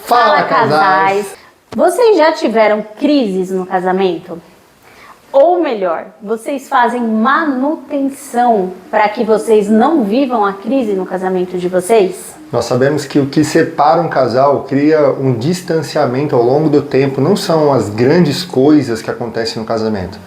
Fala, casais! Vocês já tiveram crises no casamento? Ou melhor, vocês fazem manutenção para que vocês não vivam a crise no casamento de vocês? Nós sabemos que o que separa um casal, cria um distanciamento ao longo do tempo, não são as grandes coisas que acontecem no casamento,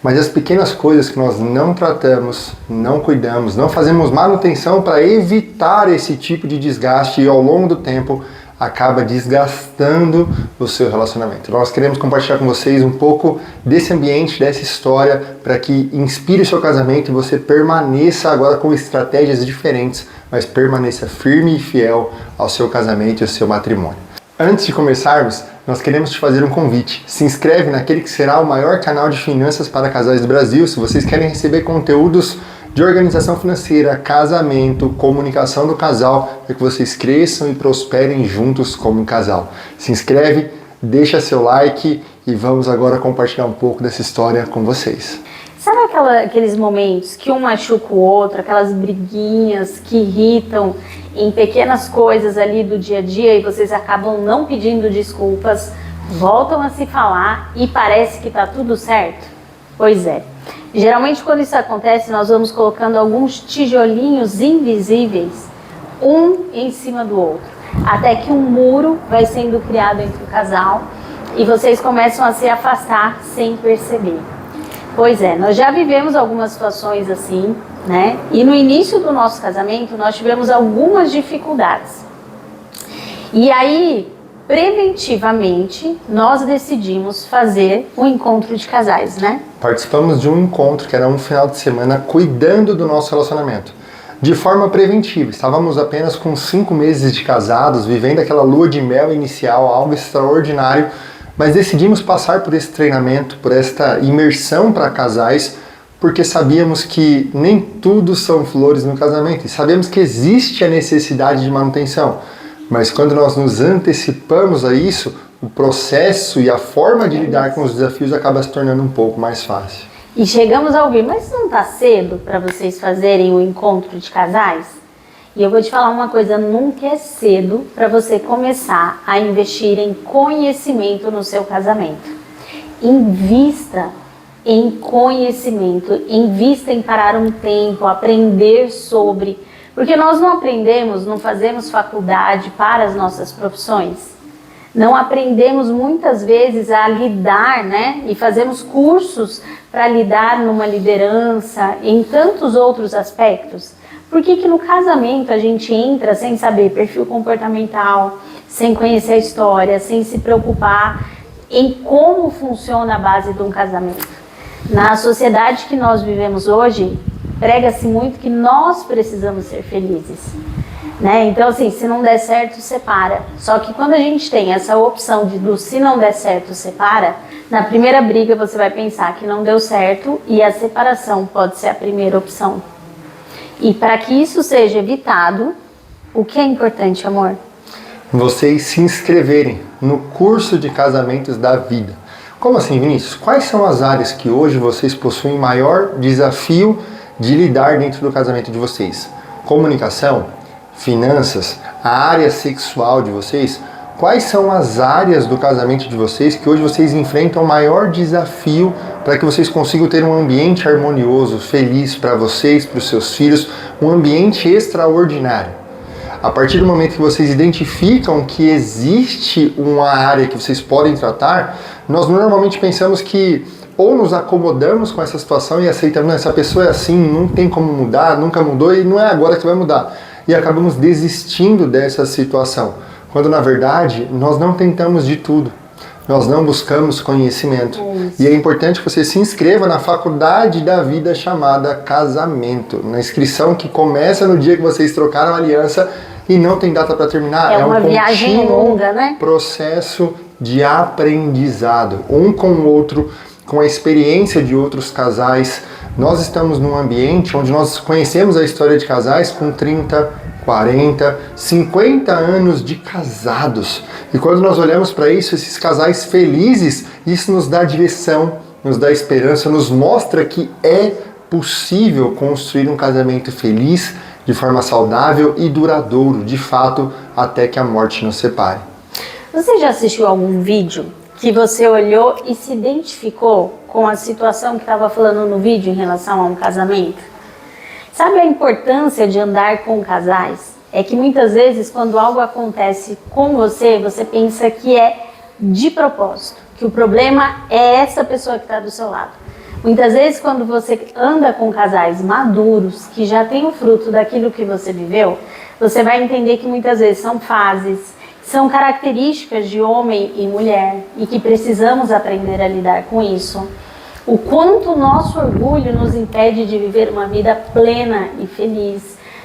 mas as pequenas coisas que nós não tratamos, não cuidamos, não fazemos manutenção para evitar esse tipo de desgaste e ao longo do tempo acaba desgastando o seu relacionamento. Nós queremos compartilhar com vocês um pouco desse ambiente, dessa história, para que inspire o seu casamento e você permaneça agora com estratégias diferentes, mas permaneça firme e fiel ao seu casamento e ao seu matrimônio. Antes de começarmos, nós queremos te fazer um convite. Se inscreve naquele que será o maior canal de finanças para casais do Brasil. Se vocês querem receber conteúdos de organização financeira, casamento, comunicação do casal, para que vocês cresçam e prosperem juntos como um casal. Se inscreve, deixa seu like e vamos agora compartilhar um pouco dessa história com vocês. Sabe aqueles momentos que um machuca o outro, aquelas briguinhas que irritam em pequenas coisas ali do dia a dia e vocês acabam não pedindo desculpas, voltam a se falar e parece que tá tudo certo? Pois é. Geralmente quando isso acontece, nós vamos colocando alguns tijolinhos invisíveis, um em cima do outro, até que um muro vai sendo criado entre o casal e vocês começam a se afastar sem perceber. Pois é, nós já vivemos algumas situações assim, né? E no início do nosso casamento nós tivemos algumas dificuldades. E aí, preventivamente, nós decidimos fazer um encontro de casais, né? Participamos de um encontro que era um final de semana cuidando do nosso relacionamento. De forma preventiva, estávamos apenas com 5 meses de casados, vivendo aquela lua de mel inicial, algo extraordinário, mas decidimos passar por esse treinamento, por esta imersão para casais, porque sabíamos que nem tudo são flores no casamento e sabemos que existe a necessidade de manutenção. Mas quando nós nos antecipamos a isso, o processo e a forma de lidar com os desafios acaba se tornando um pouco mais fácil. E chegamos a ouvir, mas não está cedo para vocês fazerem o encontro de casais? E eu vou te falar uma coisa, nunca é cedo para você começar a investir em conhecimento no seu casamento. Invista em conhecimento, invista em parar um tempo, aprender sobre... Porque nós não aprendemos, não fazemos faculdade para as nossas profissões. Não aprendemos muitas vezes a lidar, né? E fazemos cursos para lidar numa liderança, em tantos outros aspectos. Por que que no casamento a gente entra sem saber perfil comportamental, sem conhecer a história, sem se preocupar em como funciona a base de um casamento? Na sociedade que nós vivemos hoje, prega-se muito que nós precisamos ser felizes, né? Então, assim, se não der certo, separa. Só que quando a gente tem essa opção do se não der certo, separa, na primeira briga você vai pensar que não deu certo e a separação pode ser a primeira opção. E para que isso seja evitado, o que é importante, amor? Vocês se inscreverem no curso de casamentos da vida. Como assim, Vinícius? Quais são as áreas que hoje vocês possuem maior desafio de lidar dentro do casamento de vocês? Comunicação, finanças, a área sexual de vocês? Quais são as áreas do casamento de vocês que hoje vocês enfrentam o maior desafio para que vocês consigam ter um ambiente harmonioso, feliz para vocês, para os seus filhos, um ambiente extraordinário? A partir do momento que vocês identificam que existe uma área que vocês podem tratar, nós normalmente pensamos que ou nos acomodamos com essa situação e aceitamos, essa pessoa é assim, não tem como mudar, nunca mudou e não é agora que vai mudar. E acabamos desistindo dessa situação, quando na verdade nós não tentamos de tudo. Nós não buscamos conhecimento. E é importante que você se inscreva na faculdade da vida chamada casamento. Na inscrição que começa no dia que vocês trocaram a aliança e não tem data para terminar. É uma viagem longa, né? Processo de aprendizado, um com o outro, com a experiência de outros casais. Nós estamos num ambiente onde nós conhecemos a história de casais com 30, 40, 50 anos de casados. E quando nós olhamos para isso, esses casais felizes, isso nos dá direção, nos dá esperança, nos mostra que é possível construir um casamento feliz, de forma saudável e duradouro, de fato, até que a morte nos separe. Você já assistiu algum vídeo que você olhou e se identificou com a situação que estava falando no vídeo em relação a um casamento? Sabe a importância de andar com casais? É que muitas vezes quando algo acontece com você, você pensa que é de propósito, que o problema é essa pessoa que está do seu lado. Muitas vezes quando você anda com casais maduros, que já têm o fruto daquilo que você viveu, você vai entender que muitas vezes são fases, são características de homem e mulher e que precisamos aprender a lidar com isso. O quanto o nosso orgulho nos impede de viver uma vida plena e feliz.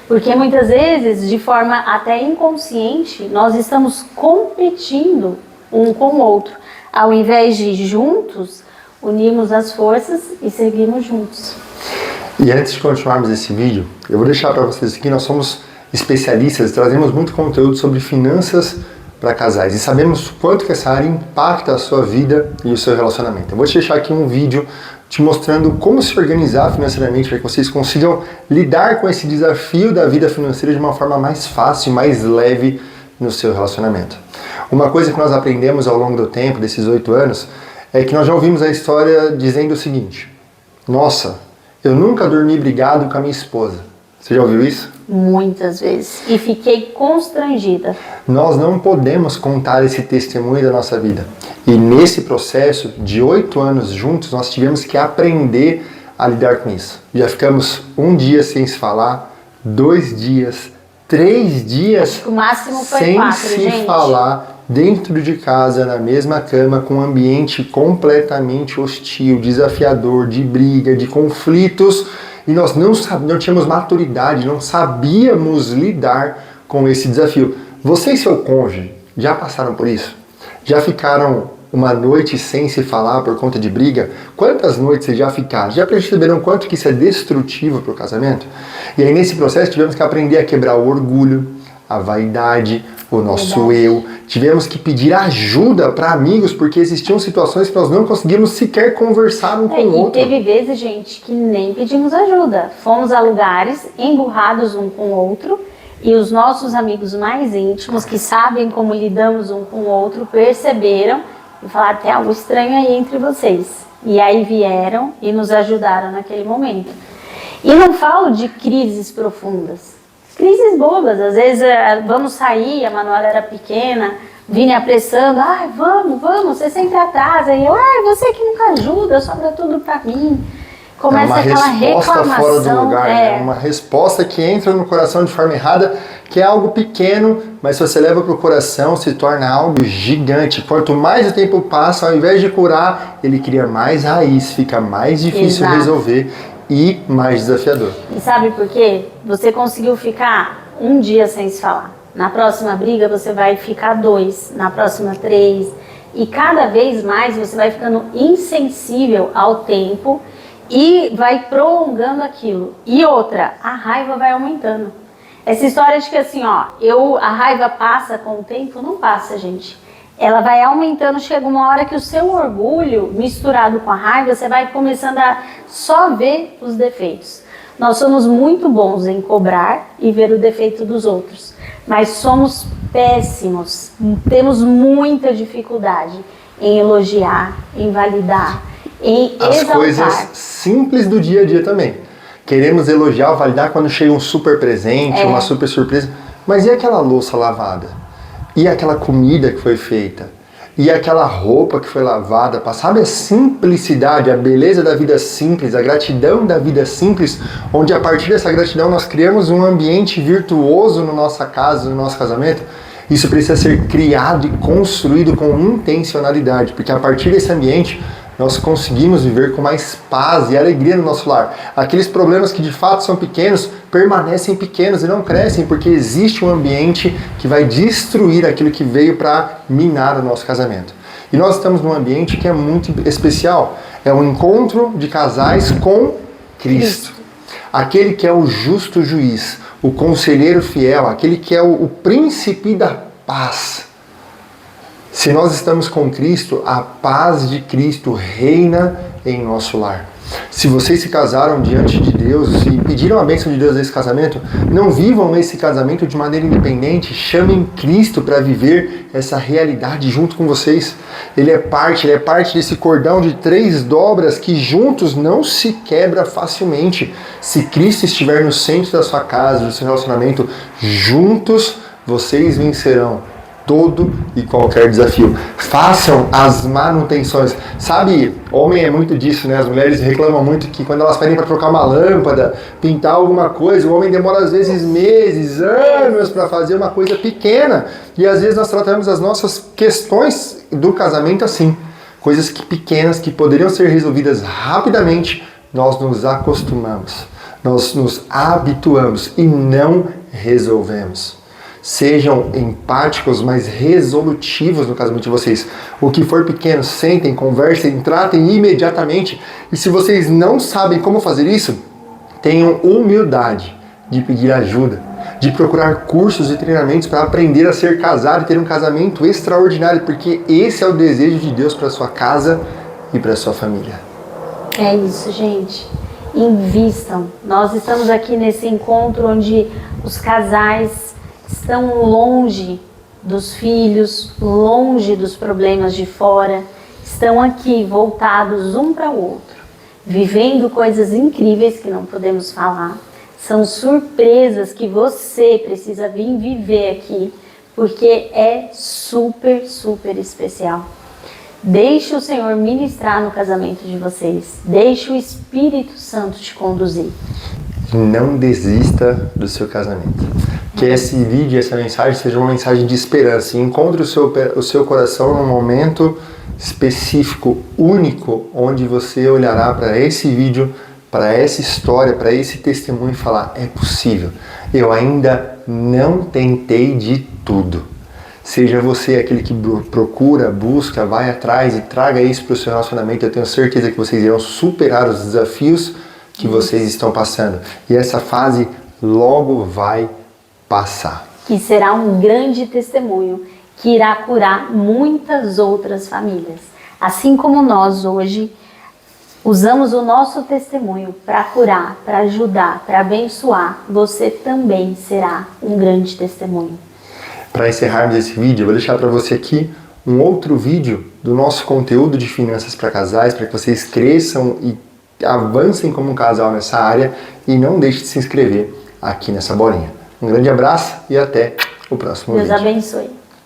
Porque muitas vezes, de forma até inconsciente, nós estamos competindo um com o outro, ao invés de juntos unirmos as forças e seguirmos juntos. E antes de continuarmos esse vídeo, eu vou deixar para vocês aqui, nós somos especialistas, trazemos muito conteúdo sobre finanças para casais e sabemos quanto que essa área impacta a sua vida e o seu relacionamento. Eu vou te deixar aqui um vídeo te mostrando como se organizar financeiramente para que vocês consigam lidar com esse desafio da vida financeira de uma forma mais fácil, mais leve no seu relacionamento. Uma coisa que nós aprendemos ao longo do tempo, desses 8 anos, é que nós já ouvimos a história dizendo o seguinte: nossa, eu nunca dormi brigado com a minha esposa. Você já ouviu isso? Muitas vezes. E fiquei constrangida. Nós não podemos contar esse testemunho da nossa vida. E nesse processo de 8 anos juntos, nós tivemos que aprender a lidar com isso. Já ficamos 1 dia sem se falar, 2 dias, 3 dias O máximo foi sem 4, se gente. falar dentro de casa, na mesma cama, com um ambiente completamente hostil, desafiador, de briga, de conflitos. E nós não tínhamos maturidade, não sabíamos lidar com esse desafio. Você e seu cônjuge já passaram por isso? Já ficaram uma noite sem se falar por conta de briga? Quantas noites vocês já ficaram? Já perceberam quanto que isso é destrutivo para o casamento? E aí nesse processo tivemos que aprender a quebrar o orgulho, a vaidade, o nosso eu. Tivemos que pedir ajuda para amigos, porque existiam situações que nós não conseguimos sequer conversar um com o outro. E teve vezes, gente, que nem pedimos ajuda. Fomos a lugares emburrados um com o outro e os nossos amigos mais íntimos, que sabem como lidamos um com o outro, perceberam e falaram: tem algo estranho aí entre vocês. E aí vieram e nos ajudaram naquele momento. E não falo de crises profundas. Crises bobas, às vezes vamos sair, a Manuela era pequena, Vini apressando: ai, vamos, você sempre atrasa, e eu: ai, você que nunca ajuda, sobra tudo pra mim. Começa aquela reclamação. Uma resposta fora do lugar, né? Uma resposta que entra no coração de forma errada, que é algo pequeno, mas se você leva pro coração, se torna algo gigante. Quanto mais o tempo passa, ao invés de curar, ele cria mais raiz, fica mais difícil resolver e mais desafiador. E sabe por quê? Você conseguiu ficar 1 dia sem se falar. Na próxima briga você vai ficar 2, na próxima 3. E cada vez mais você vai ficando insensível ao tempo e vai prolongando aquilo. E outra, a raiva vai aumentando. Essa história de que assim, ó, a raiva passa com o tempo, não passa, gente. Ela vai aumentando, chega uma hora que o seu orgulho misturado com a raiva, você vai começando a só ver os defeitos. Nós somos muito bons em cobrar e ver o defeito dos outros, mas somos péssimos, temos muita dificuldade em elogiar, em validar, em exaltar. As coisas simples do dia a dia também. Queremos elogiar, validar quando chega um super presente, uma super surpresa, mas e aquela louça lavada? E aquela comida que foi feita? E aquela roupa que foi lavada? Sabe a simplicidade, a beleza da vida simples, a gratidão da vida simples, onde a partir dessa gratidão nós criamos um ambiente virtuoso na nossa casa, no nosso casamento? Isso precisa ser criado e construído com intencionalidade, porque a partir desse ambiente nós conseguimos viver com mais paz e alegria no nosso lar. Aqueles problemas que de fato são pequenos, permanecem pequenos e não crescem, porque existe um ambiente que vai destruir aquilo que veio para minar o nosso casamento. E nós estamos num ambiente que é muito especial. É um encontro de casais com Cristo. Aquele que é o justo juiz, o conselheiro fiel, aquele que é o príncipe da paz. Se nós estamos com Cristo, a paz de Cristo reina em nosso lar. Se vocês se casaram diante de Deus e pediram a bênção de Deus nesse casamento, não vivam esse casamento de maneira independente, chamem Cristo para viver essa realidade junto com vocês. Ele é parte desse cordão de 3 dobras que juntos não se quebra facilmente. Se Cristo estiver no centro da sua casa, do seu relacionamento, juntos vocês vencerão todo e qualquer desafio. Façam as manutenções. Sabe, homem é muito disso, né? As mulheres reclamam muito que quando elas pedem para trocar uma lâmpada, pintar alguma coisa, o homem demora às vezes meses, anos para fazer uma coisa pequena. E às vezes nós tratamos as nossas questões do casamento assim. Coisas pequenas que poderiam ser resolvidas rapidamente, nós nos acostumamos. Nós nos habituamos e não resolvemos. Sejam empáticos, mas resolutivos no casamento de vocês. O que for pequeno, sentem, conversem, tratem imediatamente. E se vocês não sabem como fazer isso, tenham humildade de pedir ajuda, de procurar cursos e treinamentos para aprender a ser casado e ter um casamento extraordinário, porque esse é o desejo de Deus para a sua casa e para a sua família. É isso, gente. Invistam. Nós estamos aqui nesse encontro onde os casais estão longe dos filhos, longe dos problemas de fora, estão aqui voltados um para o outro, vivendo coisas incríveis que não podemos falar. São surpresas que você precisa vir viver aqui, porque é super, super especial. Deixe o Senhor ministrar no casamento de vocês. Deixe o Espírito Santo te conduzir. Não desista do seu casamento. Que esse vídeo, essa mensagem seja uma mensagem de esperança. Encontre o seu coração num momento específico, único, onde você olhará para esse vídeo, para essa história, para esse testemunho e falar: é possível. Eu ainda não tentei de tudo. Seja você aquele que procura, busca, vai atrás e traga isso para o seu relacionamento. Eu tenho certeza que vocês irão superar os desafios que vocês estão passando. E essa fase logo vai passar. Que será um grande testemunho que irá curar muitas outras famílias. Assim como nós hoje usamos o nosso testemunho para curar, para ajudar, para abençoar, você também será um grande testemunho. Para encerrarmos esse vídeo, eu vou deixar para você aqui um outro vídeo do nosso conteúdo de finanças para casais, para que vocês cresçam e avancem como um casal nessa área, e não deixe de se inscrever aqui nessa bolinha. Um grande abraço e até o próximo vídeo. Deus abençoe.